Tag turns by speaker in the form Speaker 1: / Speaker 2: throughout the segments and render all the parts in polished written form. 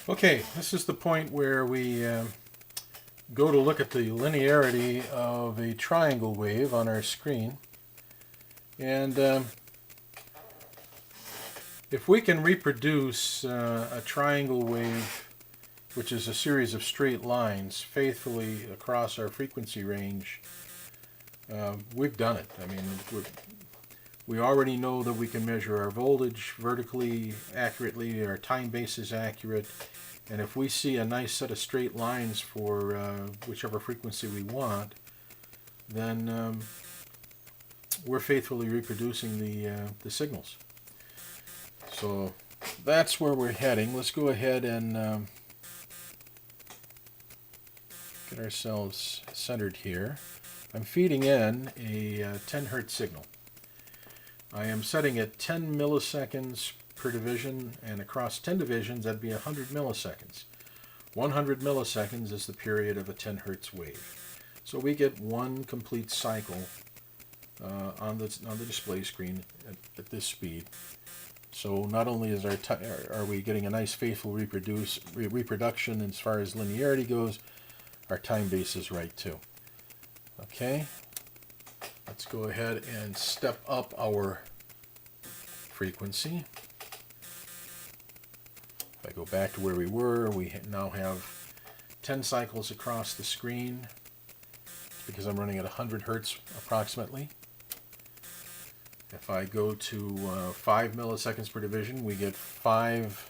Speaker 1: Okay, this is the point where we go to look at the linearity of a triangle wave on our screen. And if we can reproduce a triangle wave, which is a series of straight lines, faithfully across our frequency range, we've done it. I mean, we already know that we can measure our voltage vertically accurately, our time base is accurate, and if we see a nice set of straight lines for whichever frequency we want, then we're faithfully reproducing the signals. So that's where we're heading. Let's go ahead and get ourselves centered here. I'm feeding in a 10 hertz signal. I am setting it 10 milliseconds per division, and across 10 divisions that'd be 100 milliseconds. 100 milliseconds is the period of a 10 hertz wave. So we get one complete cycle on the display screen at this speed. So not only is are we getting a nice faithful reproduction as far as linearity goes, our time base is right too. Okay, let's go ahead and step up our frequency. If I go back to where we were, we now have 10 cycles across the screen. It's because I'm running at 100 hertz approximately. If I go to 5 milliseconds per division, we get 5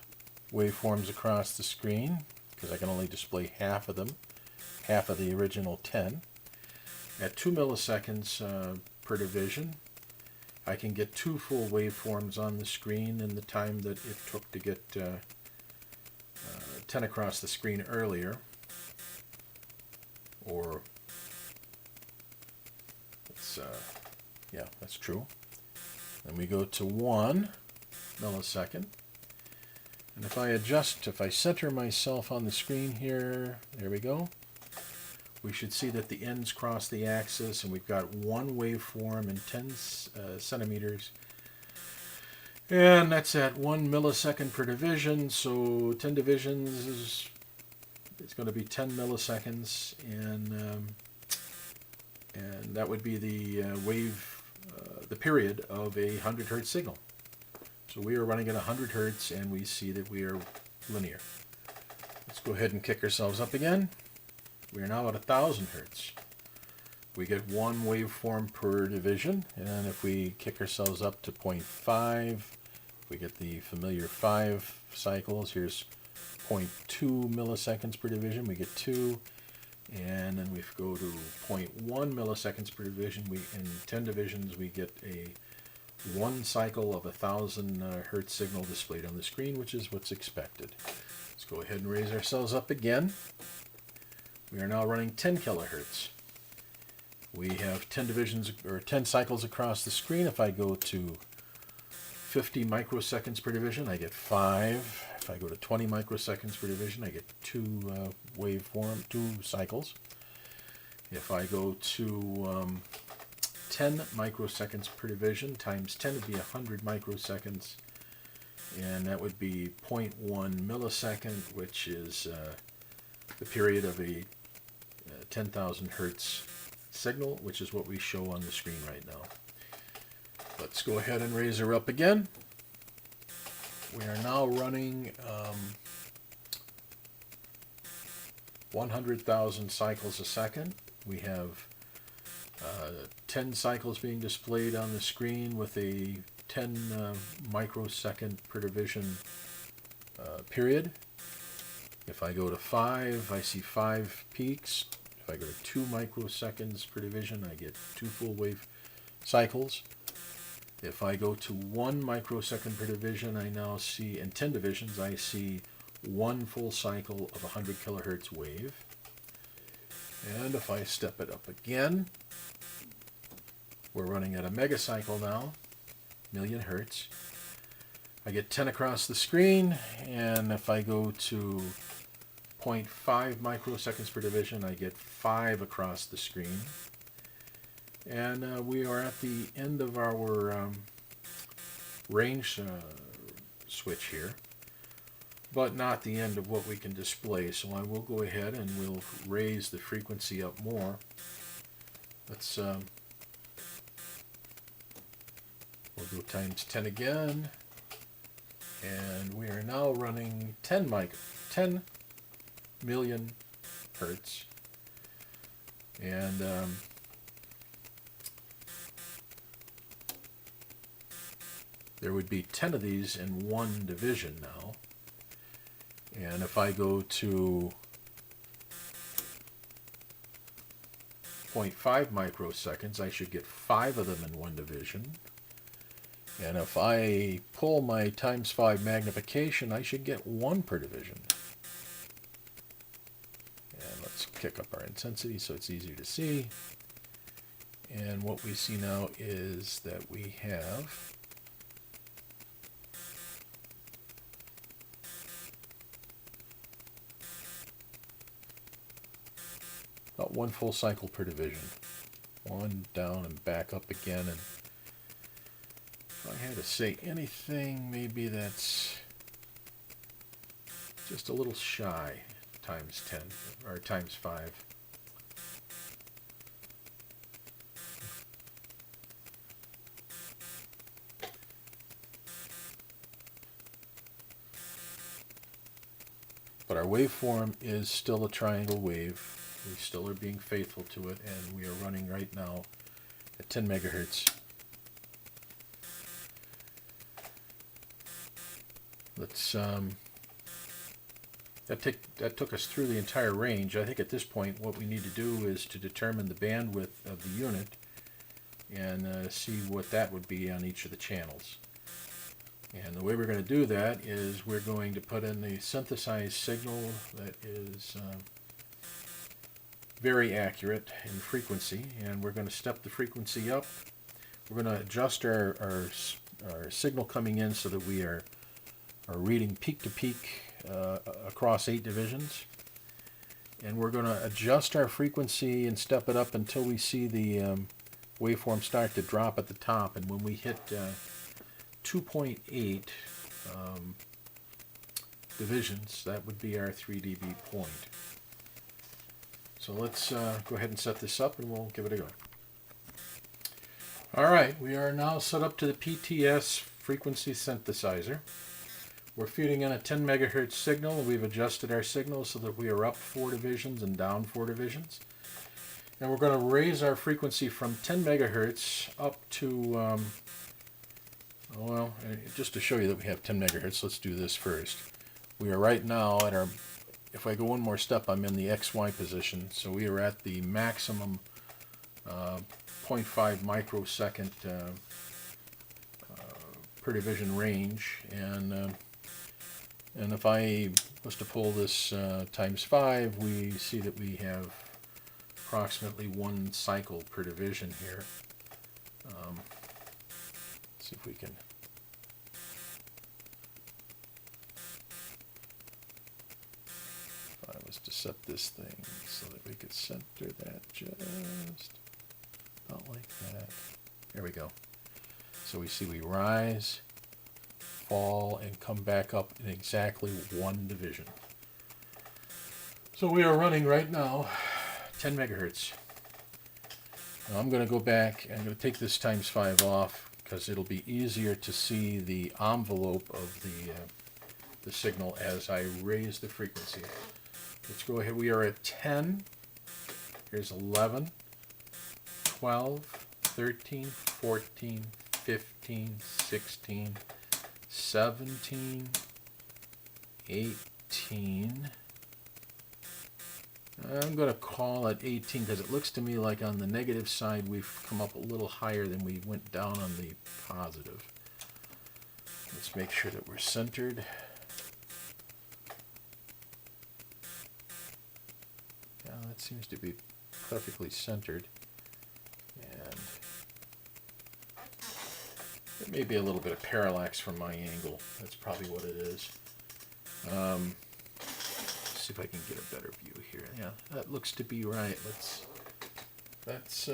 Speaker 1: waveforms across the screen, because I can only display half of them, half of the original 10. At 2 milliseconds per division, I can get 2 full waveforms on the screen in the time that it took to get 10 across the screen earlier. Or, yeah, that's true. Then we go to 1 millisecond. And if I center myself on the screen here, there we go. We should see that the ends cross the axis, and we've got one waveform in 10 centimeters. And that's at 1 millisecond per division, so 10 divisions it's going to be 10 milliseconds, and that would be the the period of a 100 hertz signal. So we are running at 100 hertz, and we see that we are linear. Let's go ahead and kick ourselves up again. We are now at 1000 hertz. We get one waveform per division, and if we kick ourselves up to 0.5, we get the familiar 5 cycles. Here's 0.2 milliseconds per division, we get 2, and then we go to 0.1 milliseconds per division. In 10 divisions, we get a 1 cycle of 1000 hertz signal displayed on the screen, which is what's expected. Let's go ahead and raise ourselves up again. We are now running 10 kilohertz. We have 10 divisions or 10 cycles across the screen. If I go to 50 microseconds per division, I get 5. If I go to 20 microseconds per division, I get 2 cycles. If I go to 10 microseconds per division, times 10 would be 100 microseconds, and that would be 0.1 millisecond, which is the period of a 10,000 hertz signal, which is what we show on the screen right now. Let's go ahead and raise her up again. We are now running 100,000 cycles a second. We have 10 cycles being displayed on the screen with a 10 microsecond per division period. If I go to 5, I see 5 peaks. If I go to 2 microseconds per division, I get 2 full wave cycles. If I go to 1 microsecond per division, I now see, in 10 divisions, I see 1 full cycle of a 100 kilohertz wave. And if I step it up again, we're running at a megacycle now, million hertz. I get 10 across the screen, and if I go to 0.5 microseconds per division, I get 5 across the screen. And we are at the end of our range switch here. but not the end of what we can display. So I will go ahead and we'll raise the frequency up more. Let's we'll go times 10 again, and we are now running 10 million hertz, and there would be 10 of these in one division now. And if I go to 0.5 microseconds, I should get 5 of them in one division. And if I pull my times 5 magnification, I should get 1 per division. And let's kick up our intensity so it's easier to see. And what we see now is that we have about 1 full cycle per division. 1 down and back up again. And if I had to say anything, maybe that's just a little shy times 10 or times 5. But our waveform is still a triangle wave. We still are being faithful to it, and we are running right now at 10 megahertz. Let's that took us through the entire range. I think at this point what we need to do is to determine the bandwidth of the unit and see what that would be on each of the channels. And the way we're going to do that is we're going to put in the synthesized signal that is very accurate in frequency, and we're going to step the frequency up. We're going to adjust our signal coming in so that we are reading peak to peak across 8 divisions, and we're going to adjust our frequency and step it up until we see the waveform start to drop at the top, and when we hit 2.8 divisions, that would be our 3 dB point. So let's go ahead and set this up and we'll give it a go. Alright, we are now set up to the PTS frequency synthesizer. We're feeding in a 10 megahertz signal, and we've adjusted our signal so that we are up 4 divisions and down 4 divisions. And we're going to raise our frequency from 10 megahertz up to, well, just to show you that we have 10 megahertz, let's do this first. We are right now at our, if I go one more step, I'm in the XY position, so we are at the maximum 0.5 microsecond per division range, and if I was to pull this times 5, we see that we have approximately 1 cycle per division here. See if we can. If I was to set this thing so that we could center that just about like that. There we go. So we see we rise, fall, and come back up in exactly 1 division. So we are running right now 10 megahertz. Now I'm going to go back and I'm going to take this times 5 off because it'll be easier to see the envelope of the signal as I raise the frequency. Let's go ahead. We are at 10. Here's 11, 12, 13, 14, 15, 16, 17, 18. I'm going to call it 18 because it looks to me like on the negative side we've come up a little higher than we went down on the positive. Let's make sure that we're centered. Yeah, that seems to be perfectly centered. And it may be a little bit of parallax from my angle. That's probably what it is. See if I can get a better view here. Yeah, that looks to be right. That's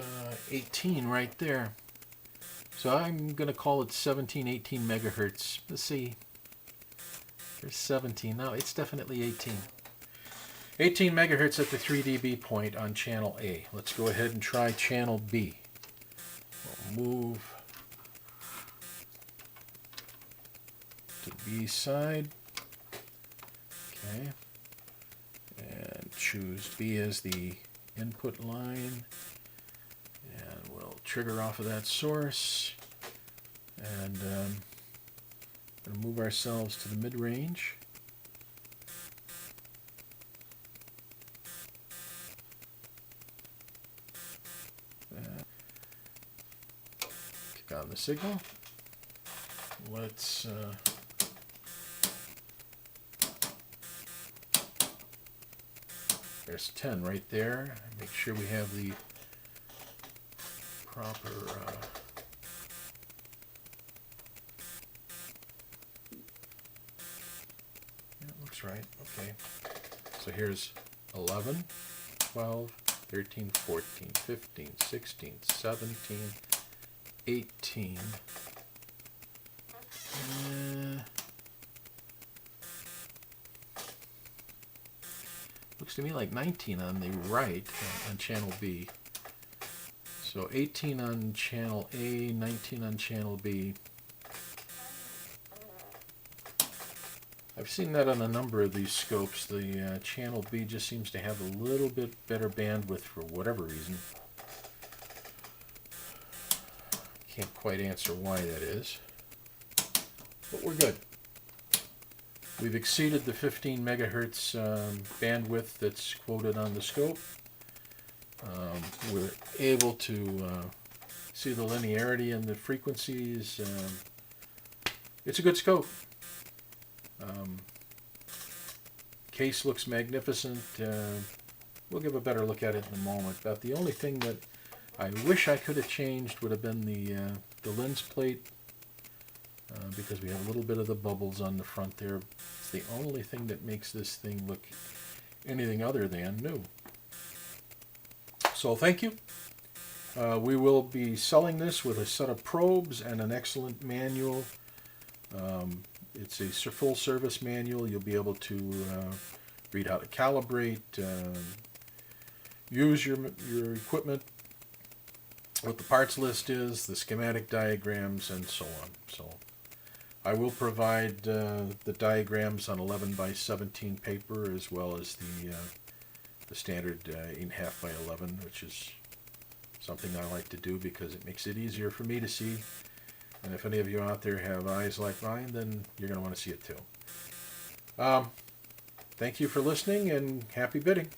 Speaker 1: 18 right there. So I'm going to call it 17, 18 megahertz. Let's see. There's 17. No, it's definitely 18. 18 megahertz at the 3 dB point on channel A. Let's go ahead and try channel B. We'll move to B side. Okay. And choose B as the input line. And we'll trigger off of that source. And we'll move ourselves to the mid-range. Kick on the signal. Let's there's 10 right there. Make sure we have the proper yeah, it looks right. Okay. So here's 11, 12, 13, 14, 15, 16, 17, 18. Looks to me like 19 on the right on channel B. So 18 on channel A, 19 on channel B. I've seen that on a number of these scopes. The channel B just seems to have a little bit better bandwidth for whatever reason. Can't quite answer why that is, but we're good. We've exceeded the 15 megahertz bandwidth that's quoted on the scope. We're able to see the linearity in the frequencies. It's a good scope. Case looks magnificent. We'll give a better look at it in a moment. But the only thing that I wish I could have changed would have been the lens plate, because we have a little bit of the bubbles on the front there. It's the only thing that makes this thing look anything other than new. So thank you. We will be selling this with a set of probes and an excellent manual. It's a full service manual. You'll be able to read how to calibrate, use your equipment, what the parts list is, the schematic diagrams, and so on. So I will provide the diagrams on 11 by 17 paper, as well as the standard 8.5 by 11, which is something I like to do because it makes it easier for me to see. And if any of you out there have eyes like mine, then you're going to want to see it too. Thank you for listening, and happy bidding.